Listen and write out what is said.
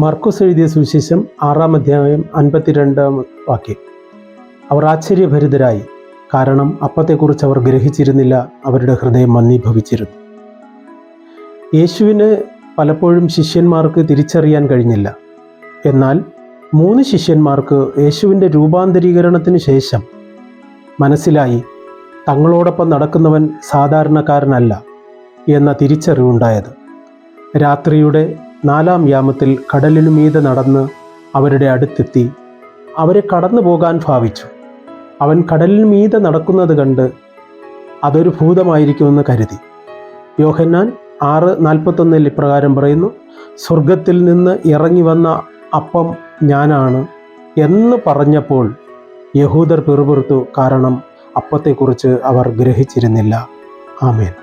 മർക്കോസ് എഴുതിയ സുവിശേഷം 6-ാം അധ്യായം 52-ാം വാക്യം. അവർ ആശ്ചര്യഭരിതരായി, കാരണം അപ്പത്തെക്കുറിച്ച് അവർ ഗ്രഹിച്ചിരുന്നില്ല, അവരുടെ ഹൃദയം മന്ദീഭവിച്ചിരുന്നു. യേശുവിന് പലപ്പോഴും ശിഷ്യന്മാർക്ക് തിരിച്ചറിയാൻ കഴിഞ്ഞില്ല. എന്നാൽ 3 ശിഷ്യന്മാർക്ക് യേശുവിൻ്റെ രൂപാന്തരീകരണത്തിന് ശേഷം മനസ്സിലായി, തങ്ങളോടൊപ്പം നടക്കുന്നവൻ സാധാരണക്കാരനല്ല എന്ന തിരിച്ചറിവുണ്ടായത്. രാത്രിയുടെ 4-ാം യാമത്തിൽ കടലിനു മീതെ നടന്ന് അവരുടെ അടുത്തെത്തി അവരെ കടന്നു പോകാൻ ഭാവിച്ചു. അവൻ കടലിനു മീതെ നടക്കുന്നത് കണ്ട് അതൊരു ഭൂതമായിരിക്കുമെന്ന് കരുതി. യോഹന്നാൻ 6:41 ഇപ്രകാരം പറയുന്നു: സ്വർഗത്തിൽ നിന്ന് ഇറങ്ങി വന്ന അപ്പം ഞാനാണ് എന്ന് പറഞ്ഞപ്പോൾ യഹൂദർ പിറുപിറുത്തു, കാരണം അപ്പത്തെക്കുറിച്ച് അവർ ഗ്രഹിച്ചിരുന്നില്ല. ആമേൻ.